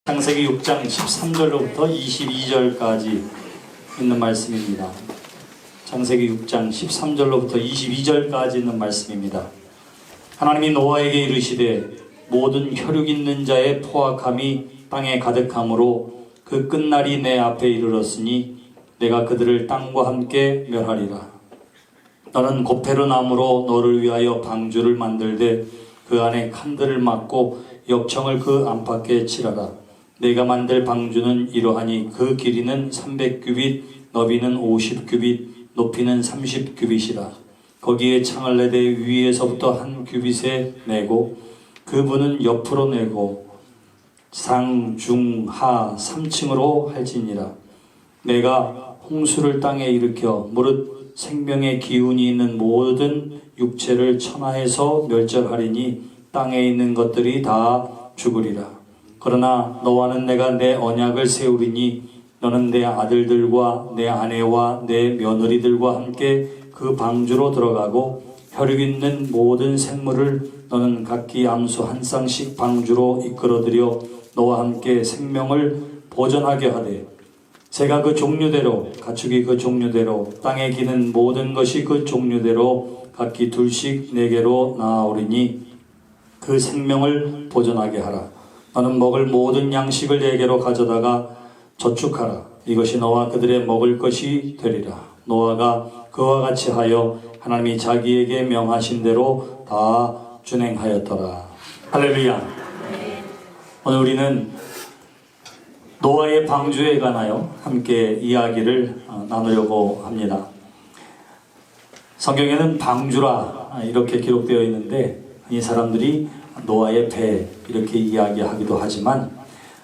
창세기 6장 13절로부터 22절까지 있는 말씀입니다. 창세기 6장 13절로부터 22절까지 있는 말씀입니다. 하나님이 노아에게 이르시되 모든 혈육 있는 자의 포악함이 땅에 가득함으로 그 끝날이 내 앞에 이르렀으니 내가 그들을 땅과 함께 멸하리라. 너는 고페르 나무로 너를 위하여 방주를 만들되 그 안에 칸들을 막고 역청을 그 안팎에 칠하라. 내가 만들 방주는 이러하니 그 길이는 300규빗, 너비는 50규빗, 높이는 30규빗이라. 거기에 창을 내되 위에서부터 한 규빗에 내고 그 문은 옆으로 내고 상, 중, 하 3층으로 할지니라. 내가 홍수를 땅에 일으켜 무릇 생명의 기운이 있는 모든 육체를 천하에서 멸절하리니 땅에 있는 것들이 다 죽으리라. 그러나 너와는 내가 내 언약을 세우리니 너는 내 아들들과 내 아내와 내 며느리들과 함께 그 방주로 들어가고 혈육 있는 모든 생물을 너는 각기 암수 한 쌍씩 방주로 이끌어들여 너와 함께 생명을 보존하게 하되 새가 그 종류대로 가축이 그 종류대로 땅에 기는 모든 것이 그 종류대로 각기 둘씩 내게로 나아오리니 그 생명을 보존하게 하라. 너는 먹을 모든 양식을 내게로 가져다가 저축하라. 이것이 너와 그들의 먹을 것이 되리라. 노아가 그와 같이 하여 하나님이 자기에게 명하신 대로 다 준행하였더라. 할렐루야. 오늘 우리는 노아의 방주에 관하여 함께 이야기를 나누려고 합니다. 성경에는 방주라 이렇게 기록되어 있는데 이 사람들이 노아의 배 이렇게 이야기하기도 하지만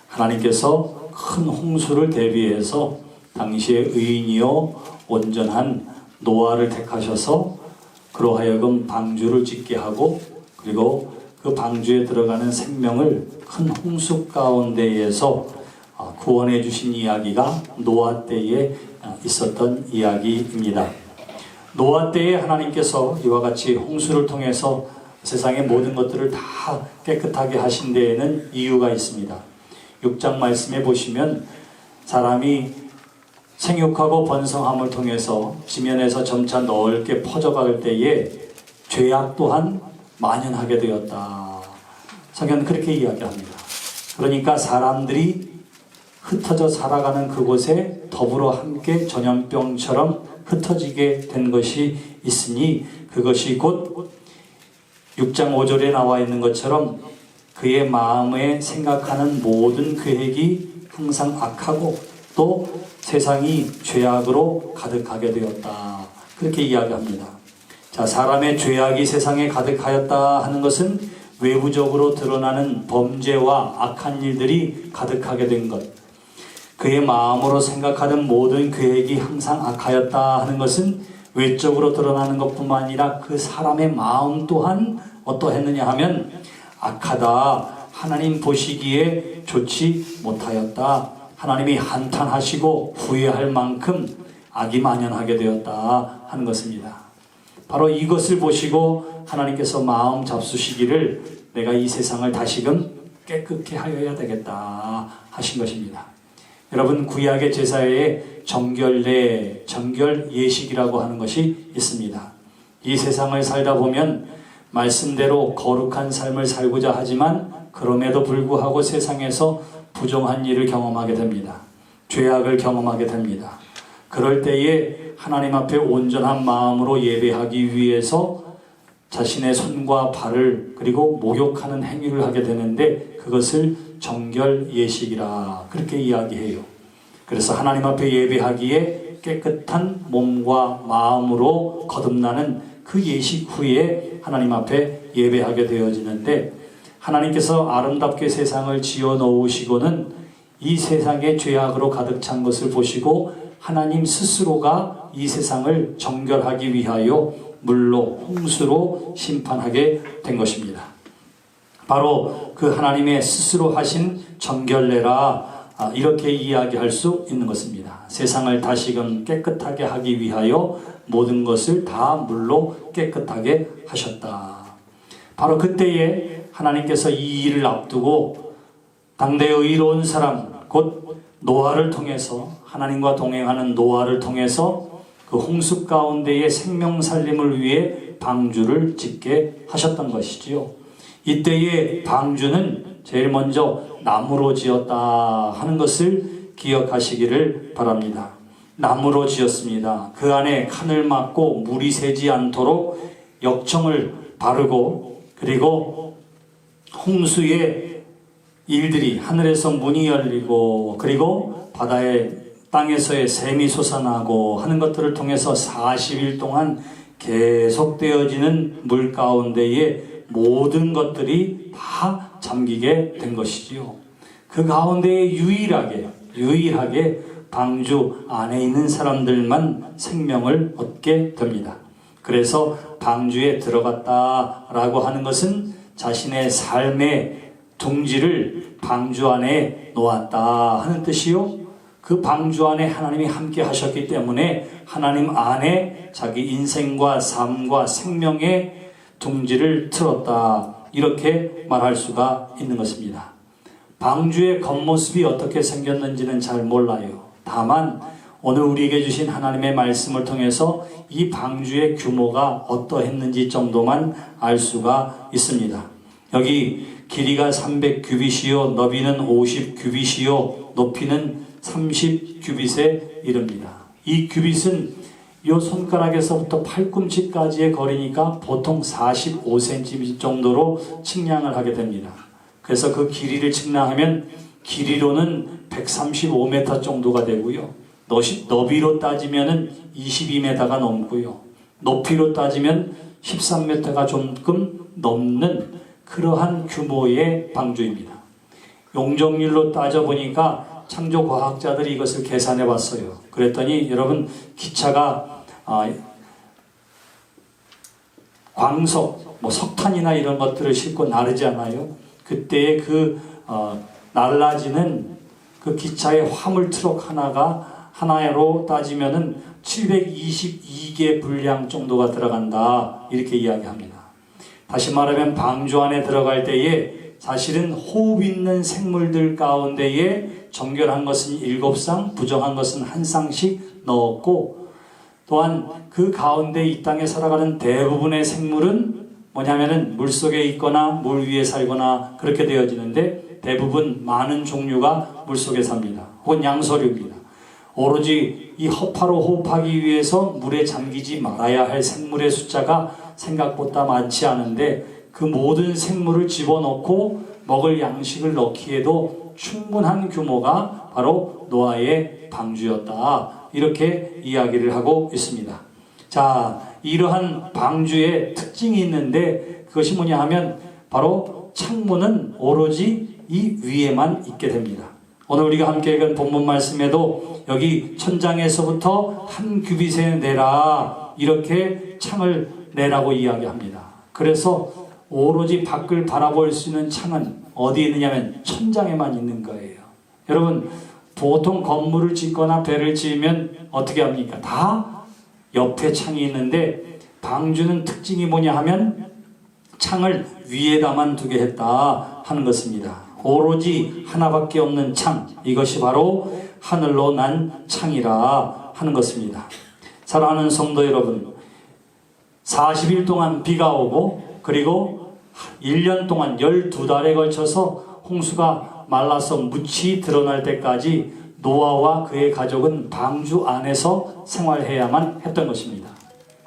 하나님께서 큰 홍수를 대비해서 당시에 의인이요 온전한 노아를 택하셔서 그로 하여금 방주를 짓게 하고 그리고 그 방주에 들어가는 생명을 큰 홍수 가운데에서 구원해 주신 이야기가 노아 때에 있었던 이야기입니다. 노아 때에 하나님께서 이와 같이 홍수를 통해서 세상의 모든 것들을 다 깨끗하게 하신 데에는 이유가 있습니다. 6장 말씀에 보시면 사람이 생육하고 번성함을 통해서 지면에서 점차 넓게 퍼져갈 때에 죄악 또한 만연하게 되었다. 성경은 그렇게 이야기합니다. 그러니까 사람들이 흩어져 살아가는 그곳에 더불어 함께 전염병처럼 흩어지게 된 것이 있으니 그것이 곧 6장 5절에 나와 있는 것처럼 그의 마음에 생각하는 모든 계획이 항상 악하고 또 세상이 죄악으로 가득하게 되었다. 그렇게 이야기합니다. 자, 사람의 죄악이 세상에 가득하였다 하는 것은 외부적으로 드러나는 범죄와 악한 일들이 가득하게 된 것. 그의 마음으로 생각하던 모든 계획이 항상 악하였다 하는 것은 외적으로 드러나는 것뿐만 아니라 그 사람의 마음 또한 어떠했느냐 하면 악하다. 하나님 보시기에 좋지 못하였다. 하나님이 한탄하시고 후회할 만큼 악이 만연하게 되었다 하는 것입니다. 바로 이것을 보시고 하나님께서 마음 잡수시기를 내가 이 세상을 다시금 깨끗게 하여야 되겠다 하신 것입니다. 여러분, 구약의 제사에 정결례, 정결 예식이라고 하는 것이 있습니다. 이 세상을 살다 보면 말씀대로 거룩한 삶을 살고자 하지만 그럼에도 불구하고 세상에서 부정한 일을 경험하게 됩니다. 죄악을 경험하게 됩니다. 그럴 때에 하나님 앞에 온전한 마음으로 예배하기 위해서 자신의 손과 발을 그리고 목욕하는 행위를 하게 되는데 그것을 정결 예식이라 그렇게 이야기해요. 그래서 하나님 앞에 예배하기에 깨끗한 몸과 마음으로 거듭나는 그 예식 후에 하나님 앞에 예배하게 되어지는데 하나님께서 아름답게 세상을 지어 놓으시고는 이 세상의 죄악으로 가득 찬 것을 보시고 하나님 스스로가 이 세상을 정결하기 위하여 물로 홍수로 심판하게 된 것입니다. 바로 그 하나님의 스스로 하신 정결례라 이렇게 이야기할 수 있는 것입니다. 세상을 다시금 깨끗하게 하기 위하여 모든 것을 다 물로 깨끗하게 하셨다. 바로 그때에 하나님께서 이 일을 앞두고 당대의 의로운 사람 곧 노아를 통해서, 하나님과 동행하는 노아를 통해서 그 홍수 가운데의 생명 살림을 위해 방주를 짓게 하셨던 것이지요. 이때의 방주는 제일 먼저 나무로 지었다 하는 것을 기억하시기를 바랍니다. 나무로 지었습니다. 그 안에 칸을 막고 물이 새지 않도록 역청을 바르고, 그리고 홍수의 일들이 하늘에서 문이 열리고, 그리고 바다의 땅에서의 샘이 솟아나고 하는 것들을 통해서 40일 동안 계속되어지는 물 가운데에 모든 것들이 다 잠기게 된 것이지요. 그 가운데에 유일하게 방주 안에 있는 사람들만 생명을 얻게 됩니다. 그래서 방주에 들어갔다라고 하는 것은 자신의 삶의 둥지를 방주 안에 놓았다 하는 뜻이요. 그 방주 안에 하나님이 함께 하셨기 때문에 하나님 안에 자기 인생과 삶과 생명의 둥지를 틀었다, 이렇게 말할 수가 있는 것입니다. 방주의 겉모습이 어떻게 생겼는지는 잘 몰라요. 다만 오늘 우리에게 주신 하나님의 말씀을 통해서 이 방주의 규모가 어떠했는지 정도만 알 수가 있습니다. 여기 길이가 300규빗이요 너비는 50규빗이요 높이는 30규빗에 이릅니다. 이 규빗은 이 손가락에서부터 팔꿈치까지의 거리니까 보통 45cm 정도로 측량을 하게 됩니다. 그래서 그 길이를 측량하면 길이로는 135m 정도가 되고요. 너비로 따지면 22m가 넘고요. 높이로 따지면 13m가 조금 넘는 그러한 규모의 방주입니다. 용적률로 따져보니까 창조과학자들이 이것을 계산해 봤어요. 그랬더니 여러분, 기차가 광석, 석탄이나 이런 것들을 싣고 나르지 않아요? 그때의 날라지는 그 기차의 화물 트럭 하나로 따지면은 722개 분량 정도가 들어간다, 이렇게 이야기합니다. 다시 말하면 방주 안에 들어갈 때에 사실은 호흡 있는 생물들 가운데에 정결한 것은 7쌍, 부정한 것은 1쌍씩 넣었고, 또한 그 가운데 이 땅에 살아가는 대부분의 생물은 뭐냐면은 물속에 있거나 물 위에 살거나 그렇게 되어지는데, 대부분 많은 종류가 물속에 삽니다. 혹은 양서류입니다. 오로지 이 허파로 호흡하기 위해서 물에 잠기지 말아야 할 생물의 숫자가 생각보다 많지 않은데, 그 모든 생물을 집어넣고 먹을 양식을 넣기에도 충분한 규모가 바로 노아의 방주였다, 이렇게 이야기를 하고 있습니다. 자, 이러한 방주의 특징이 있는데, 그것이 뭐냐 하면 바로 창문은 오로지 이 위에만 있게 됩니다. 오늘 우리가 함께 읽은 본문 말씀에도 여기 천장에서부터 한 규빗에 내라, 이렇게 창을 내라고 이야기합니다. 그래서 오로지 밖을 바라볼 수 있는 창은 어디에 있느냐면 천장에만 있는 거예요. 여러분, 보통 건물을 짓거나 배를 지으면 어떻게 합니까? 다 옆에 창이 있는데, 방주는 특징이 뭐냐 하면 창을 위에다만 두게 했다 하는 것입니다. 오로지 하나밖에 없는 창, 이것이 바로 하늘로 난 창이라 하는 것입니다. 사랑하는 성도 여러분, 40일 동안 비가 오고, 그리고 1년 동안 12달에 걸쳐서 홍수가 말라서 묻이 드러날 때까지 노아와 그의 가족은 방주 안에서 생활해야만 했던 것입니다.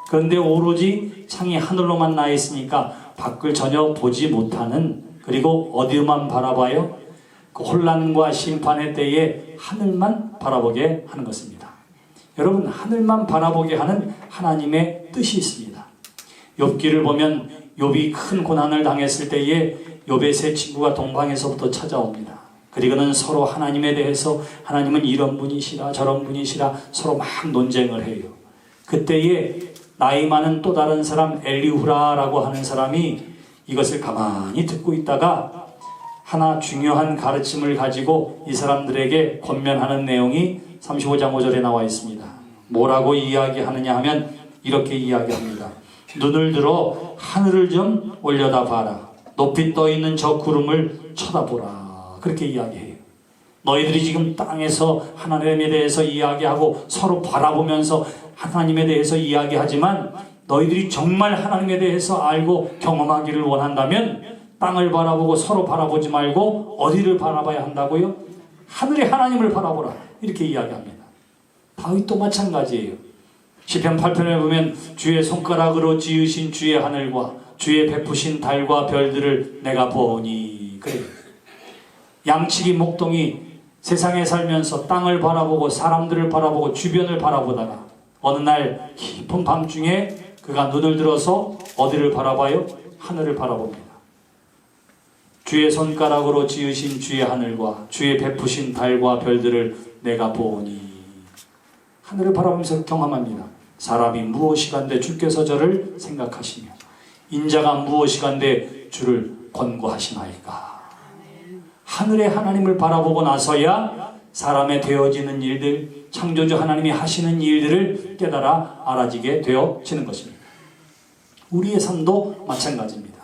그런데 오로지 창이 하늘로만 나 있으니까 밖을 전혀 보지 못하는, 그리고 어디만 바라봐요? 그 혼란과 심판의 때에 하늘만 바라보게 하는 것입니다. 여러분, 하늘만 바라보게 하는 하나님의 뜻이 있습니다. 욥기를 보면 욥이 큰 고난을 당했을 때에 욥의 세 친구가 동방에서부터 찾아옵니다. 그리고는 서로 하나님에 대해서, 하나님은 이런 분이시라 저런 분이시라 서로 막 논쟁을 해요. 그때에 나이 많은 또 다른 사람 엘리후라라고 하는 사람이 이것을 가만히 듣고 있다가 하나 중요한 가르침을 가지고 이 사람들에게 권면하는 내용이 35장 5절에 나와 있습니다. 뭐라고 이야기하느냐 하면 이렇게 이야기합니다. 눈을 들어 하늘을 좀 올려다 봐라. 높이 떠 있는 저 구름을 쳐다보라. 그렇게 이야기해요. 너희들이 지금 땅에서 하나님에 대해서 이야기하고 서로 바라보면서 하나님에 대해서 이야기하지만 너희들이 정말 하나님에 대해서 알고 경험하기를 원한다면 땅을 바라보고 서로 바라보지 말고 어디를 바라봐야 한다고요? 하늘의 하나님을 바라보라, 이렇게 이야기합니다. 다윗도 마찬가지예요. 시편 8편에 보면 주의 손가락으로 지으신 주의 하늘과 주의 베푸신 달과 별들을 내가 보니, 그래요. 양치기 목동이 세상에 살면서 땅을 바라보고 사람들을 바라보고 주변을 바라보다가 어느 날 깊은 밤중에 그가 눈을 들어서 어디를 바라봐요? 하늘을 바라봅니다. 주의 손가락으로 지으신 주의 하늘과 주의 베푸신 달과 별들을 내가 보니, 하늘을 바라보면서 경험합니다. 사람이 무엇이간데 주께서 저를 생각하시며 인자가 무엇이간데 주를 권고하시나이까. 하늘의 하나님을 바라보고 나서야 사람의 되어지는 일들, 창조주 하나님이 하시는 일들을 깨달아 알아지게 되어지는 것입니다. 우리의 삶도 마찬가지입니다.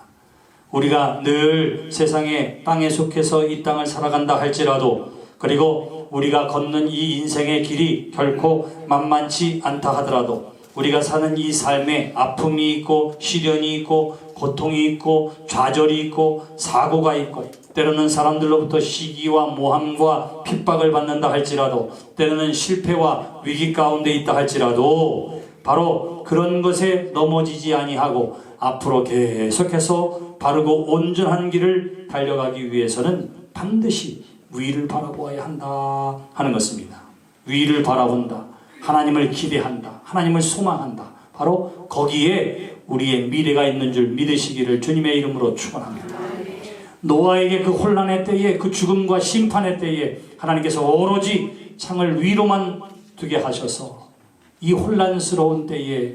우리가 늘 세상에 땅에 속해서 이 땅을 살아간다 할지라도, 그리고 우리가 걷는 이 인생의 길이 결코 만만치 않다 하더라도, 우리가 사는 이 삶에 아픔이 있고 시련이 있고 고통이 있고 좌절이 있고 사고가 있고 때로는 사람들로부터 시기와 모함과 핍박을 받는다 할지라도, 때로는 실패와 위기 가운데 있다 할지라도 바로 그런 것에 넘어지지 아니하고 앞으로 계속해서 바르고 온전한 길을 달려가기 위해서는 반드시 위를 바라보아야 한다 하는 것입니다. 위를 바라본다, 하나님을 기대한다, 하나님을 소망한다, 바로 거기에 우리의 미래가 있는 줄 믿으시기를 주님의 이름으로 축원합니다. 노아에게 그 혼란의 때에, 그 죽음과 심판의 때에 하나님께서 오로지 창을 위로만 두게 하셔서 이 혼란스러운 때에,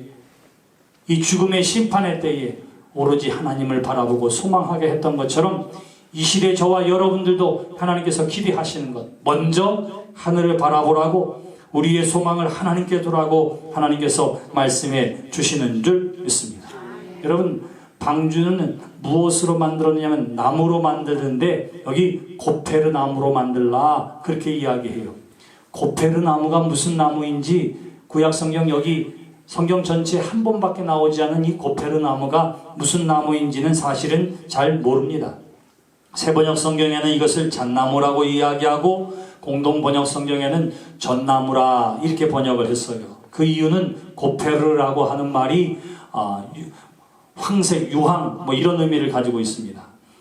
이 죽음의 심판의 때에 오로지 하나님을 바라보고 소망하게 했던 것처럼 이 시대 저와 여러분들도 하나님께서 기대하시는 것, 먼저 하늘을 바라보라고, 우리의 소망을 하나님께 두라고 하나님께서 말씀해 주시는 줄 믿습니다. 여러분, 방주는 무엇으로 만들었냐면 나무로 만드는데 여기 고페르 나무로 만들라, 그렇게 이야기해요. 고페르 나무가 무슨 나무인지 구약 성경, 여기 성경 전체에 한 번밖에 나오지 않은 이 고페르 나무가 무슨 나무인지는 사실은 잘 모릅니다. 새번역 성경에는 이것을 잣나무라고 이야기하고 공동 번역 성경에는 전나무라 이렇게 번역을 했어요. 그 이유는 고페르라고 하는 말이 황색, 유황 뭐 이런 의미를 가지고 있습니다.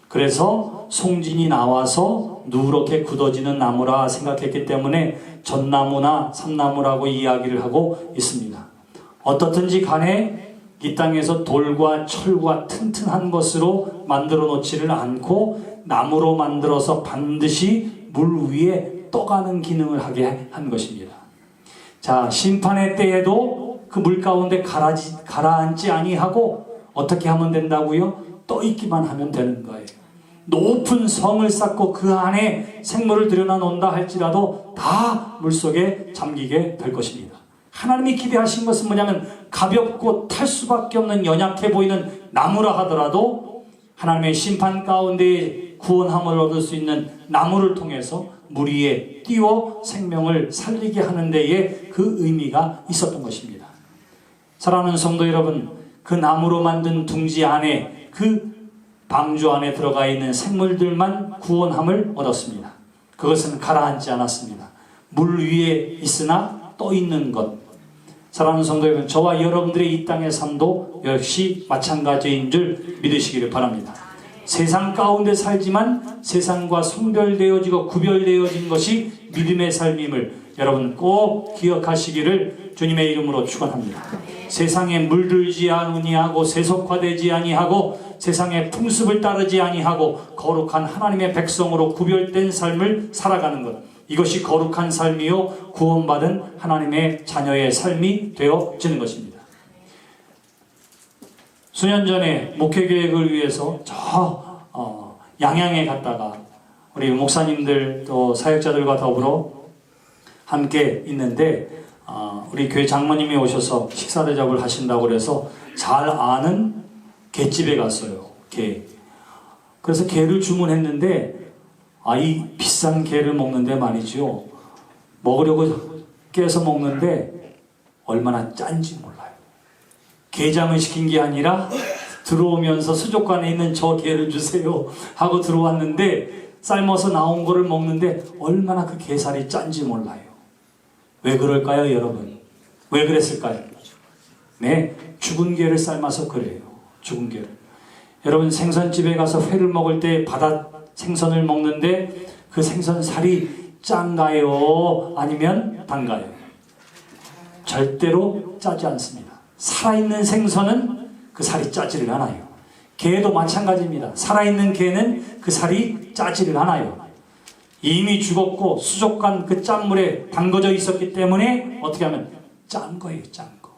그래서 송진이 나와서 누렇게 굳어지는 나무라 생각했기 때문에 전나무나 삼나무라고 이야기를 하고 있습니다. 어떻든지 간에 이 땅에서 돌과 철과 튼튼한 것으로 만들어 놓지를 않고 나무로 만들어서 반드시 물 위에 떠가는 기능을 하게 한 것입니다. 자, 심판의 때에도 그 물 가운데 가라앉지 아니하고 어떻게 하면 된다고요? 떠 있기만 하면 되는 거예요. 높은 성을 쌓고 그 안에 생물을 들여놔 놓는다 할지라도 다 물속에 잠기게 될 것입니다. 하나님이 기대하신 것은 뭐냐면 가볍고 탈 수밖에 없는 연약해 보이는 나무라 하더라도 하나님의 심판 가운데 구원함을 얻을 수 있는 나무를 통해서 물 위에 띄워 생명을 살리게 하는 데에 그 의미가 있었던 것입니다. 사랑하는 성도 여러분, 그 나무로 만든 둥지 안에, 그 방주 안에 들어가 있는 생물들만 구원함을 얻었습니다. 그것은 가라앉지 않았습니다. 물 위에 있으나 떠 있는 것. 사랑하는 성도 여러분, 저와 여러분들의 이 땅의 삶도 역시 마찬가지인 줄 믿으시기를 바랍니다. 세상 가운데 살지만 세상과 성별되어지고 구별되어진 것이 믿음의 삶임을 여러분 꼭 기억하시기를 주님의 이름으로 축원합니다. 세상에 물들지 아니하고 세속화되지 아니하고 세상의 풍습을 따르지 아니하고 거룩한 하나님의 백성으로 구별된 삶을 살아가는 것, 이것이 거룩한 삶이요 구원받은 하나님의 자녀의 삶이 되어지는 것입니다. 수년 전에 목회 계획을 위해서 양양에 갔다가 우리 목사님들 또 사역자들과 더불어 함께 있는데 우리 교회 장모님이 오셔서 식사 대접을 하신다고 그래서 잘 아는 갯집에 갔어요. 게. 그래서 게를 주문했는데 이 비싼 게를 먹는데 말이죠. 먹으려고 깨서 먹는데 얼마나 짠지 몰라요. 게장을 시킨 게 아니라 들어오면서 수족관에 있는 저 게를 주세요 하고 들어왔는데 삶아서 나온 거를 먹는데 얼마나 그 게살이 짠지 몰라요. 왜 그럴까요, 여러분? 왜 그랬을까요? 네, 죽은 게를 삶아서 그래요. 죽은 게를. 여러분, 생선집에 가서 회를 먹을 때 바다 생선을 먹는데 그 생선 살이 짠가요? 아니면 단가요? 절대로 짜지 않습니다. 살아있는 생선은 그 살이 짜지를 않아요. 게도 마찬가지입니다. 살아있는 게는 그 살이 짜지를 않아요. 이미 죽었고 수족관 그 짠물에 담궈져 있었기 때문에 어떻게 하면 짠 거예요. 짠 거.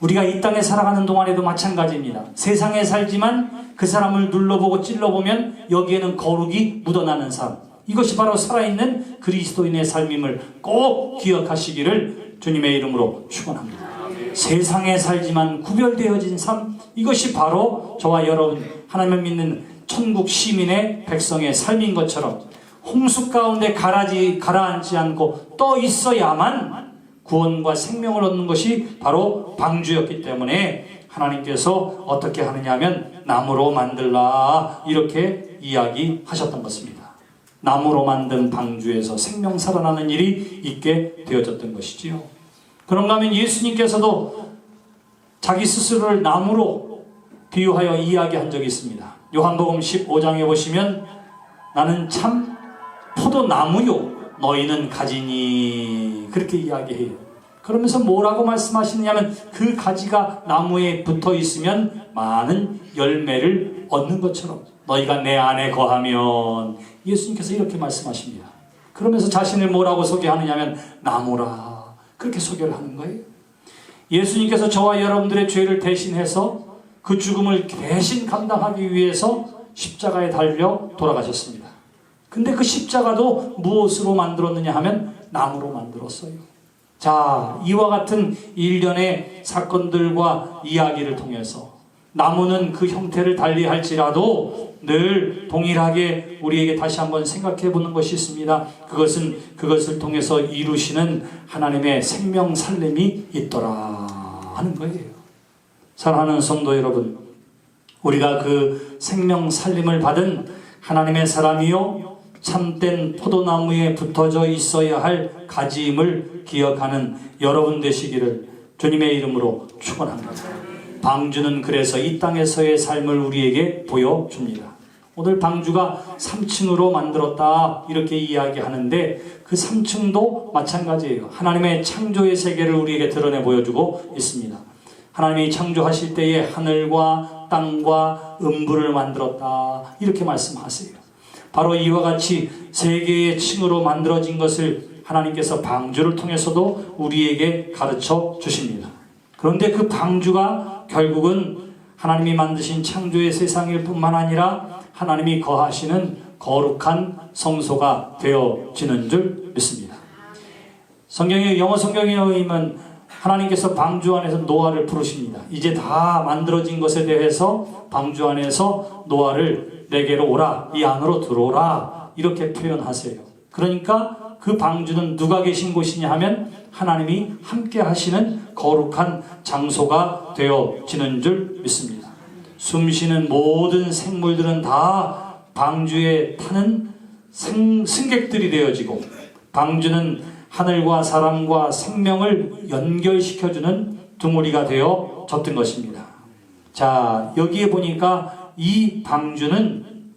우리가 이 땅에 살아가는 동안에도 마찬가지입니다. 세상에 살지만 그 사람을 눌러보고 찔러보면 여기에는 거룩이 묻어나는 삶. 이것이 바로 살아있는 그리스도인의 삶임을 꼭 기억하시기를 주님의 이름으로 축원합니다. 세상에 살지만 구별되어진 삶, 이것이 바로 저와 여러분 하나님을 믿는 천국 시민의 백성의 삶인 것처럼 홍수 가운데 가라앉지 않고 떠 있어야만 구원과 생명을 얻는 것이 바로 방주였기 때문에 하나님께서 어떻게 하느냐 하면 나무로 만들라 이렇게 이야기하셨던 것입니다. 나무로 만든 방주에서 생명 살아나는 일이 있게 되어졌던 것이지요. 그런가 하면 예수님께서도 자기 스스로를 나무로 비유하여 이야기한 적이 있습니다. 요한복음 15장에 보시면 나는 참 포도나무요 너희는 가지니 그렇게 이야기해요. 그러면서 뭐라고 말씀하시느냐면 그 가지가 나무에 붙어 있으면 많은 열매를 얻는 것처럼 너희가 내 안에 거하면 예수님께서 이렇게 말씀하십니다. 그러면서 자신을 뭐라고 소개하느냐면 나무라 그렇게 소개를 하는 거예요. 예수님께서 저와 여러분들의 죄를 대신해서 그 죽음을 대신 감당하기 위해서 십자가에 달려 돌아가셨습니다. 근데 그 십자가도 무엇으로 만들었느냐 하면 나무로 만들었어요. 자, 이와 같은 일련의 사건들과 이야기를 통해서 나무는 그 형태를 달리 할지라도 늘 동일하게 우리에게 다시 한번 생각해 보는 것이 있습니다. 그것을 통해서 이루시는 하나님의 생명 살림이 있더라 하는 거예요. 사랑하는 성도 여러분, 우리가 그 생명 살림을 받은 하나님의 사람이요 참된 포도나무에 붙어져 있어야 할 가지임을 기억하는 여러분 되시기를 주님의 이름으로 축원합니다. 방주는 그래서 이 땅에서의 삶을 우리에게 보여줍니다. 오늘 방주가 3층으로 만들었다 이렇게 이야기하는데 그 3층도 마찬가지예요. 하나님의 창조의 세계를 우리에게 드러내 보여주고 있습니다. 하나님이 창조하실 때에 하늘과 땅과 음부를 만들었다 이렇게 말씀하세요. 바로 이와 같이 세 개의 층으로 만들어진 것을 하나님께서 방주를 통해서도 우리에게 가르쳐 주십니다. 그런데 그 방주가 결국은 하나님이 만드신 창조의 세상일 뿐만 아니라 하나님이 거하시는 거룩한 성소가 되어지는 줄 믿습니다. 성경의 영어 성경에 의하면 하나님께서 방주 안에서 노아를 부르십니다. 이제 다 만들어진 것에 대해서 방주 안에서 노아를 내게로 오라, 이 안으로 들어오라 이렇게 표현하세요. 그러니까 그 방주는 누가 계신 곳이냐 하면 하나님이 함께 하시는 거룩한 장소가 되어지는 줄 믿습니다. 숨쉬는 모든 생물들은 다 방주에 타는 승객들이 되어지고 방주는 하늘과 사람과 생명을 연결시켜주는 둥우리가 되어졌던 것입니다. 자, 여기에 보니까 이 방주는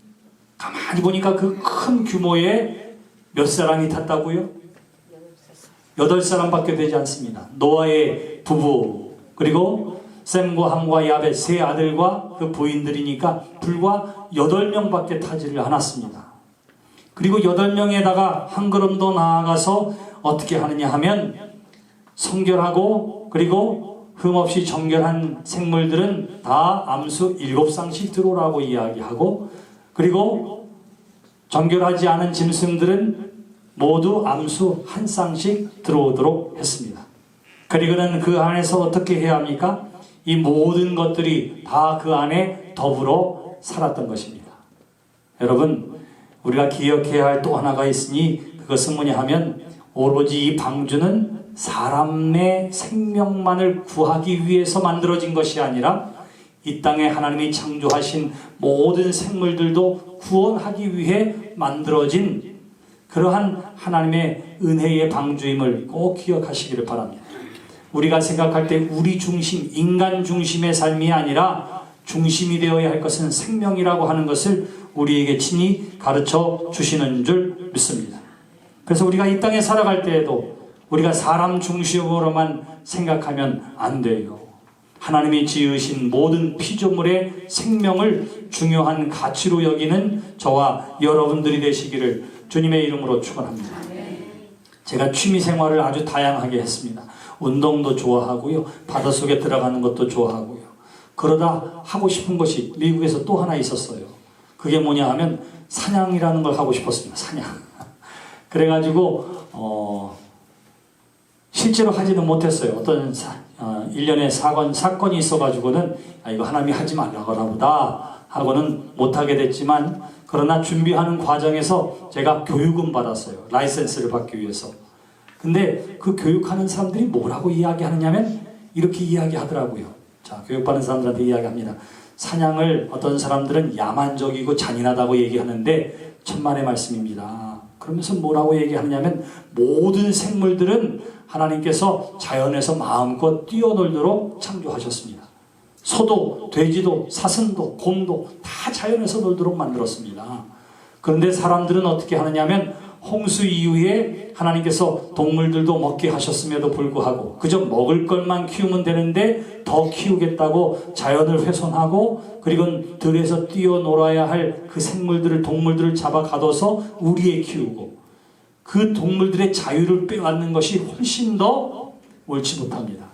가만히 보니까 그 큰 규모의 몇 사람이 탔다고요? 8사람밖에 되지 않습니다. 노아의 부부 그리고 셈과 함과 야벳 세 아들과 그 부인들이니까 불과 8명밖에 타지를 않았습니다. 그리고 8명에다가 한 걸음 더 나아가서 어떻게 하느냐 하면 성결하고 그리고 흠없이 정결한 생물들은 다 암수 7쌍씩 들어오라고 이야기하고 그리고 정결하지 않은 짐승들은 모두 암수 1쌍씩 들어오도록 했습니다. 그리고는 그 안에서 어떻게 해야 합니까? 이 모든 것들이 다 그 안에 더불어 살았던 것입니다. 여러분, 우리가 기억해야 할 또 하나가 있으니 그것은 뭐냐 하면 오로지 이 방주는 사람의 생명만을 구하기 위해서 만들어진 것이 아니라 이 땅에 하나님이 창조하신 모든 생물들도 구원하기 위해 만들어진 그러한 하나님의 은혜의 방주임을 꼭 기억하시기를 바랍니다. 우리가 생각할 때 우리 중심, 인간 중심의 삶이 아니라 중심이 되어야 할 것은 생명이라고 하는 것을 우리에게 친히 가르쳐 주시는 줄 믿습니다. 그래서 우리가 이 땅에 살아갈 때에도 우리가 사람 중심으로만 생각하면 안 돼요. 하나님이 지으신 모든 피조물의 생명을 중요한 가치로 여기는 저와 여러분들이 되시기를 주님의 이름으로 축원합니다. 제가 취미 생활을 아주 다양하게 했습니다. 운동도 좋아하고요, 바닷속에 들어가는 것도 좋아하고요. 그러다 하고 싶은 것이 미국에서 또 하나 있었어요. 그게 뭐냐 하면 사냥이라는 걸 하고 싶었습니다. 사냥. 그래가지고 실제로 하지는 못했어요. 어떤 일련의 사건이 있어가지고는 이거 하나님이 하지 말라거나 보다 하고는 못하게 됐지만, 그러나 준비하는 과정에서 제가 교육은 받았어요. 라이센스를 받기 위해서. 근데 그 교육하는 사람들이 뭐라고 이야기하느냐면 이렇게 이야기하더라고요. 자, 교육받는 사람들한테 이야기합니다. 사냥을 어떤 사람들은 야만적이고 잔인하다고 얘기하는데 천만의 말씀입니다. 그러면서 뭐라고 얘기하냐면 모든 생물들은 하나님께서 자연에서 마음껏 뛰어놀도록 창조하셨습니다. 소도, 돼지도, 사슴도, 곰도 다 자연에서 놀도록 만들었습니다. 그런데 사람들은 어떻게 하느냐면 홍수 이후에 하나님께서 동물들도 먹게 하셨음에도 불구하고 그저 먹을 것만 키우면 되는데 더 키우겠다고 자연을 훼손하고, 그리고 들에서 뛰어놀아야 할 그 생물들을, 동물들을 잡아 가둬서 우리에 키우고, 그 동물들의 자유를 빼앗는 것이 훨씬 더 옳지 못합니다.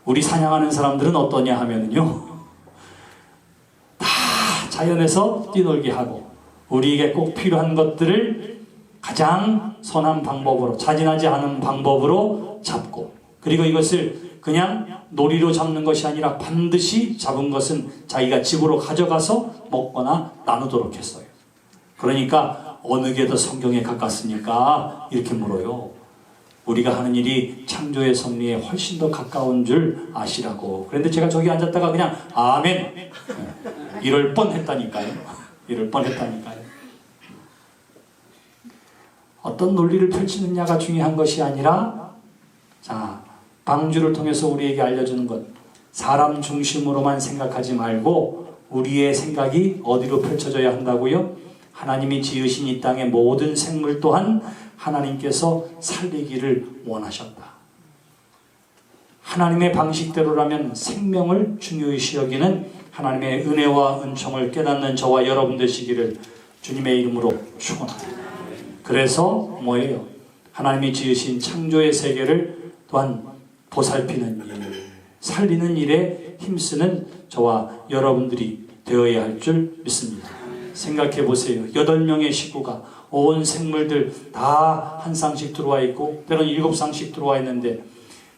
우리 사냥하는 사람들은 어떠냐 하면요, 다 자연에서 뛰놀게 하고 우리에게 꼭 필요한 것들을 가장 선한 방법으로, 자진하지 않은 방법으로 잡고, 그리고 이것을 그냥 놀이로 잡는 것이 아니라 반드시 잡은 것은 자기가 집으로 가져가서 먹거나 나누도록 했어요. 그러니까 어느 게 더 성경에 가깝습니까? 이렇게 물어요. 우리가 하는 일이 창조의 섭리에 훨씬 더 가까운 줄 아시라고. 그런데 제가 저기 앉았다가 그냥 아멘 이럴 뻔했다니까요. 이럴 뻔했다니까요. 어떤 논리를 펼치느냐가 중요한 것이 아니라, 자, 방주를 통해서 우리에게 알려주는 것, 사람 중심으로만 생각하지 말고 우리의 생각이 어디로 펼쳐져야 한다고요? 하나님이 지으신 이 땅의 모든 생물 또한 하나님께서 살리기를 원하셨다. 하나님의 방식대로라면 생명을 중요시 여기는 하나님의 은혜와 은총을 깨닫는 저와 여러분 되시기를 주님의 이름으로 축원합니다. 그래서 뭐예요? 하나님이 지으신 창조의 세계를 또한 보살피는 일, 살리는 일에 힘쓰는 저와 여러분들이 되어야 할 줄 믿습니다. 생각해 보세요. 8명의 식구가 온 생물들 다 한 쌍씩 들어와 있고 때로는 7쌍씩 들어와 있는데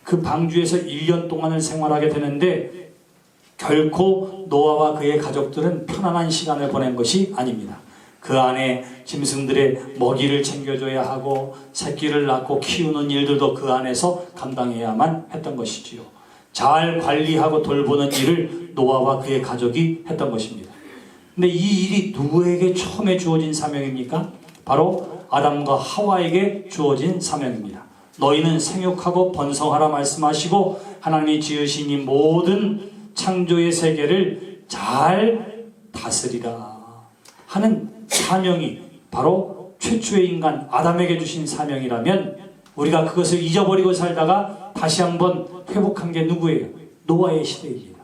그 방주에서 1년 동안을 생활하게 되는데 결코 노아와 그의 가족들은 편안한 시간을 보낸 것이 아닙니다. 그 안에 짐승들의 먹이를 챙겨줘야 하고 새끼를 낳고 키우는 일들도 그 안에서 감당해야만 했던 것이지요. 잘 관리하고 돌보는 일을 노아와 그의 가족이 했던 것입니다. 근데 이 일이 누구에게 처음에 주어진 사명입니까? 바로 아담과 하와에게 주어진 사명입니다. 너희는 생육하고 번성하라 말씀하시고 하나님이 지으신 이 모든 창조의 세계를 잘 다스리라 하는 사명이 바로 최초의 인간 아담에게 주신 사명이라면, 우리가 그것을 잊어버리고 살다가 다시 한번 회복한 게 누구예요? 노아의 시대입니다.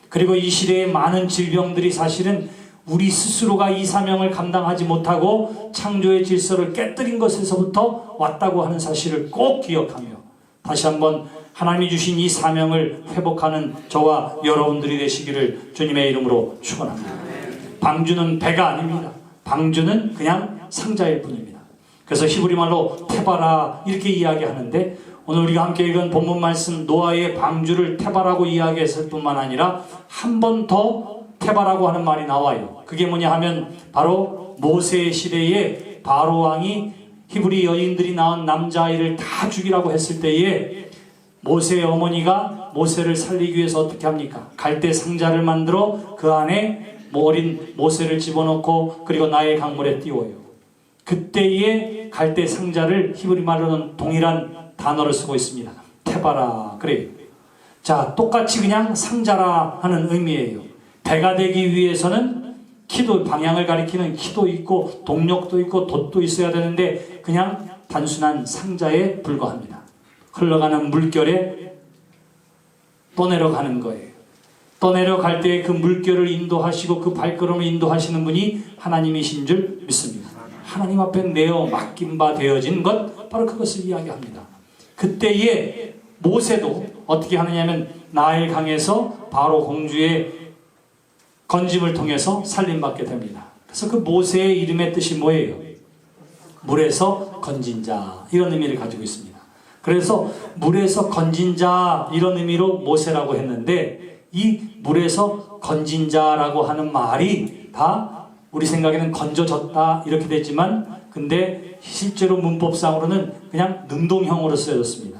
그리고 이 시대의 많은 질병들이 사실은 우리 스스로가 이 사명을 감당하지 못하고 창조의 질서를 깨뜨린 것에서부터 왔다고 하는 사실을 꼭 기억하며 다시 한번 하나님이 주신 이 사명을 회복하는 저와 여러분들이 되시기를 주님의 이름으로 축원합니다. 방주는 배가 아닙니다. 방주는 그냥 상자일 뿐입니다. 그래서 히브리 말로 테바라 이렇게 이야기하는데, 오늘 우리가 함께 읽은 본문 말씀 노아의 방주를 테바라고 이야기했을 뿐만 아니라 한 번 더 테바라고 하는 말이 나와요. 그게 뭐냐 하면 바로 모세의 시대에 바로 왕이 히브리 여인들이 낳은 남자아이를 다 죽이라고 했을 때에 모세의 어머니가 모세를 살리기 위해서 어떻게 합니까? 갈대 상자를 만들어 그 안에 어린 모세를 집어넣고 그리고 나일 강물에 띄워요. 그때의 갈대 상자를 히브리 말로는 동일한 단어를 쓰고 있습니다. 테바라 그래요. 자, 똑같이 그냥 상자라 하는 의미예요. 배가 되기 위해서는 키도, 방향을 가리키는 키도 있고 동력도 있고 돛도 있어야 되는데 그냥 단순한 상자에 불과합니다. 흘러가는 물결에 떠내려가는 거예요. 떠내려갈 때 그 물결을 인도하시고 그 발걸음을 인도하시는 분이 하나님이신 줄 믿습니다. 하나님 앞에 내어 맡긴 바 되어진 것, 바로 그것을 이야기합니다. 그때에 모세도 어떻게 하느냐면 나일 강에서 바로 공주의 건짐을 통해서 살림받게 됩니다. 그래서 그 모세의 이름의 뜻이 뭐예요? 물에서 건진 자, 이런 의미를 가지고 있습니다. 그래서 물에서 건진 자, 이런 의미로 모세라고 했는데 이 물에서 건진 자라고 하는 말이 다 우리 생각에는 건져졌다 이렇게 됐지만 근데 실제로 문법상으로는 그냥 능동형으로 쓰여졌습니다.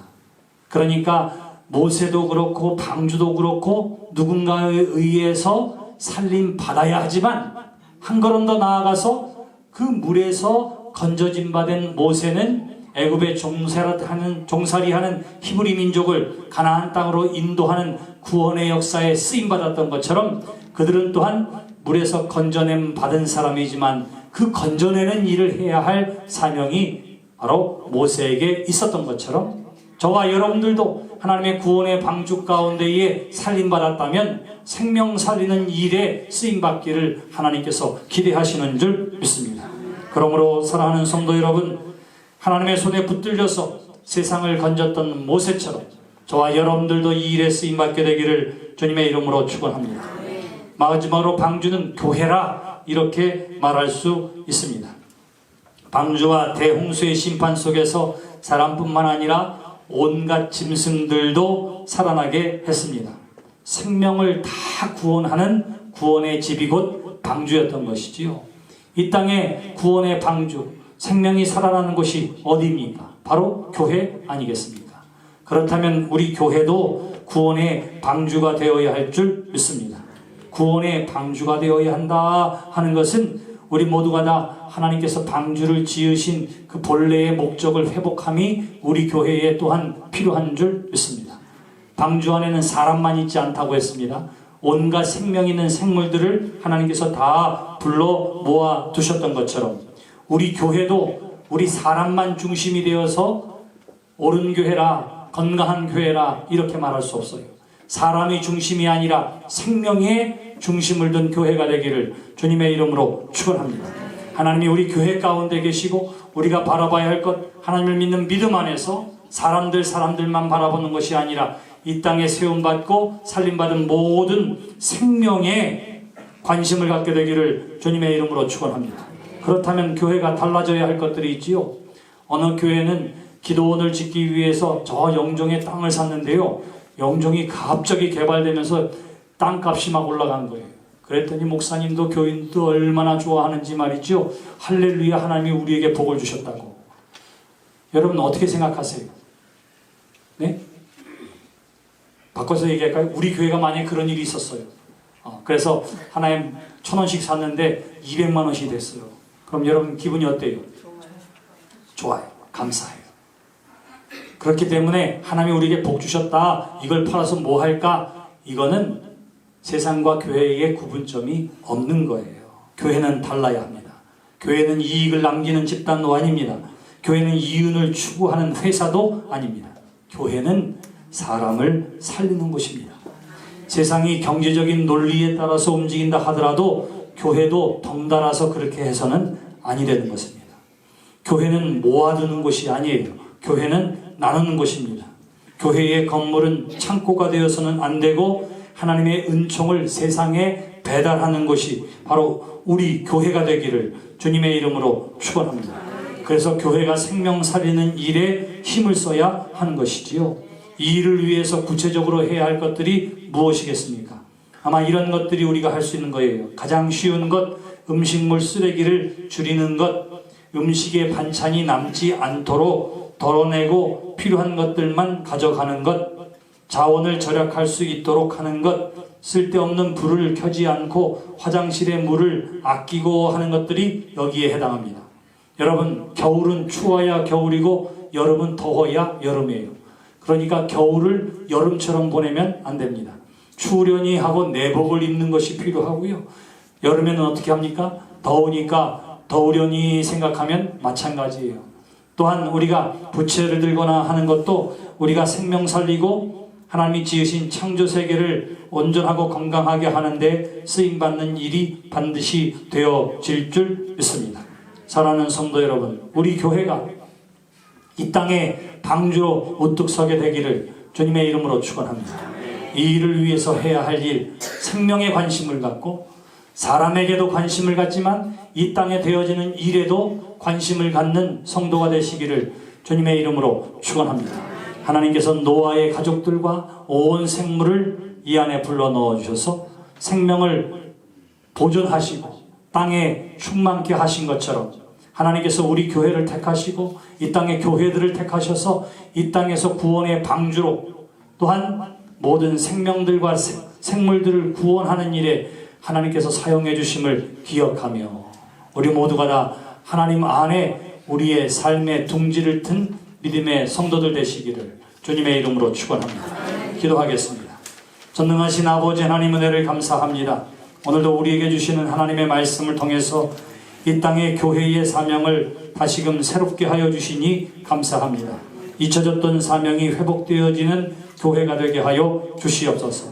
그러니까 모세도 그렇고 방주도 그렇고 누군가에 의해서 살림 받아야 하지만 한 걸음 더 나아가서 그 물에서 건져진 바 된 모세는 애굽에 종살이하는 히브리 민족을 가나안 땅으로 인도하는 구원의 역사에 쓰임받았던 것처럼 그들은 또한 물에서 건져냄 받은 사람이지만 그 건져내는 일을 해야 할 사명이 바로 모세에게 있었던 것처럼 저와 여러분들도 하나님의 구원의 방주 가운데에 살림받았다면 생명 살리는 일에 쓰임받기를 하나님께서 기대하시는 줄 믿습니다. 그러므로 사랑하는 성도 여러분, 하나님의 손에 붙들려서 세상을 건졌던 모세처럼 저와 여러분들도 이 일에 쓰임받게 되기를 주님의 이름으로 축원합니다. 마지막으로 방주는 교회라 이렇게 말할 수 있습니다. 방주와 대홍수의 심판 속에서 사람뿐만 아니라 온갖 짐승들도 살아나게 했습니다. 생명을 다 구원하는 구원의 집이 곧 방주였던 것이지요. 이 땅에 구원의 방주, 생명이 살아나는 곳이 어디입니까? 바로 교회 아니겠습니까? 그렇다면 우리 교회도 구원의 방주가 되어야 할 줄 믿습니다. 구원의 방주가 되어야 한다 하는 것은 우리 모두가 다 하나님께서 방주를 지으신 그 본래의 목적을 회복함이 우리 교회에 또한 필요한 줄 믿습니다. 방주 안에는 사람만 있지 않다고 했습니다. 온갖 생명 있는 생물들을 하나님께서 다 불러 모아 두셨던 것처럼 우리 교회도 우리 사람만 중심이 되어서 옳은 교회라, 건강한 교회라 이렇게 말할 수 없어요. 사람이 중심이 아니라 생명의 중심을 둔 교회가 되기를 주님의 이름으로 축원합니다. 하나님이 우리 교회 가운데 계시고 우리가 바라봐야 할 것, 하나님을 믿는 믿음 안에서 사람들만 바라보는 것이 아니라 이 땅에 세움받고 살림받은 모든 생명에 관심을 갖게 되기를 주님의 이름으로 축원합니다. 그렇다면 교회가 달라져야 할 것들이 있지요. 어느 교회는 기도원을 짓기 위해서 저 영종의 땅을 샀는데요, 영종이 갑자기 개발되면서 땅값이 막 올라간 거예요. 그랬더니 목사님도 교인도 얼마나 좋아하는지 말이죠. 할렐루야, 하나님이 우리에게 복을 주셨다고. 여러분 어떻게 생각하세요? 네? 바꿔서 얘기할까요? 우리 교회가 만약에 그런 일이 있었어요. 그래서 하나님 1,000원씩 샀는데 200만 원씩 됐어요. 그럼 여러분 기분이 어때요? 좋아요. 감사해요. 그렇기 때문에 하나님이 우리에게 복 주셨다. 이걸 팔아서 뭐 할까? 이거는 세상과 교회의 구분점이 없는 거예요. 교회는 달라야 합니다. 교회는 이익을 남기는 집단도 아닙니다. 교회는 이윤을 추구하는 회사도 아닙니다. 교회는 사람을 살리는 곳입니다. 세상이 경제적인 논리에 따라서 움직인다 하더라도 교회도 덩달아서 그렇게 해서는 아니 되는 것입니다. 교회는 모아두는 곳이 아니에요. 교회는 나누는 곳입니다. 교회의 건물은 창고가 되어서는 안 되고 하나님의 은총을 세상에 배달하는 곳이 바로 우리 교회가 되기를 주님의 이름으로 축원합니다. 그래서 교회가 생명 살리는 일에 힘을 써야 하는 것이지요. 이 일을 위해서 구체적으로 해야 할 것들이 무엇이겠습니까? 아마 이런 것들이 우리가 할 수 있는 거예요. 가장 쉬운 것, 음식물 쓰레기를 줄이는 것, 음식에 반찬이 남지 않도록 덜어내고 필요한 것들만 가져가는 것, 자원을 절약할 수 있도록 하는 것, 쓸데없는 불을 켜지 않고 화장실의 물을 아끼고 하는 것들이 여기에 해당합니다. 여러분, 겨울은 추워야 겨울이고 여름은 더워야 여름이에요. 그러니까 겨울을 여름처럼 보내면 안 됩니다. 추우려니 하고 내복을 입는 것이 필요하고요. 여름에는 어떻게 합니까? 더우니까 더우려니 생각하면 마찬가지예요. 또한 우리가 부채를 들거나 하는 것도 우리가 생명 살리고 하나님이 지으신 창조 세계를 온전하고 건강하게 하는데 쓰임받는 일이 반드시 되어질 줄 믿습니다. 사랑하는 성도 여러분, 우리 교회가 이 땅에 방주로 우뚝 서게 되기를 주님의 이름으로 축원합니다. 이 일을 위해서 해야 할 일, 생명에 관심을 갖고 사람에게도 관심을 갖지만 이 땅에 되어지는 일에도 관심을 갖는 성도가 되시기를 주님의 이름으로 축원합니다. 하나님께서 노아의 가족들과 온 생물을 이 안에 불러 넣어 주셔서 생명을 보존하시고 땅에 충만케 하신 것처럼 하나님께서 우리 교회를 택하시고 이 땅의 교회들을 택하셔서 이 땅에서 구원의 방주로 또한 모든 생명들과 생물들을 구원하는 일에 하나님께서 사용해 주심을 기억하며 우리 모두가 다 하나님 안에 우리의 삶의 둥지를 튼 믿음의 성도들 되시기를 주님의 이름으로 축원합니다. 기도하겠습니다. 전능하신 아버지 하나님 은혜를 감사합니다. 오늘도 우리에게 주시는 하나님의 말씀을 통해서 이 땅의 교회의 사명을 다시금 새롭게 하여 주시니 감사합니다. 잊혀졌던 사명이 회복되어지는 교회가 되게 하여 주시옵소서.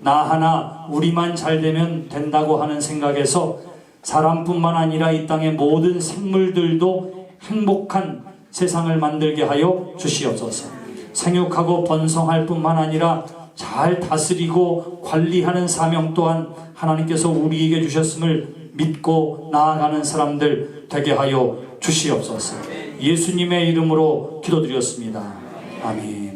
나 하나 우리만 잘 되면 된다고 하는 생각에서 사람뿐만 아니라 이 땅의 모든 생물들도 행복한 세상을 만들게 하여 주시옵소서. 생육하고 번성할 뿐만 아니라 잘 다스리고 관리하는 사명 또한 하나님께서 우리에게 주셨음을 믿고 나아가는 사람들 되게 하여 주시옵소서. 예수님의 이름으로 기도드렸습니다. 아멘.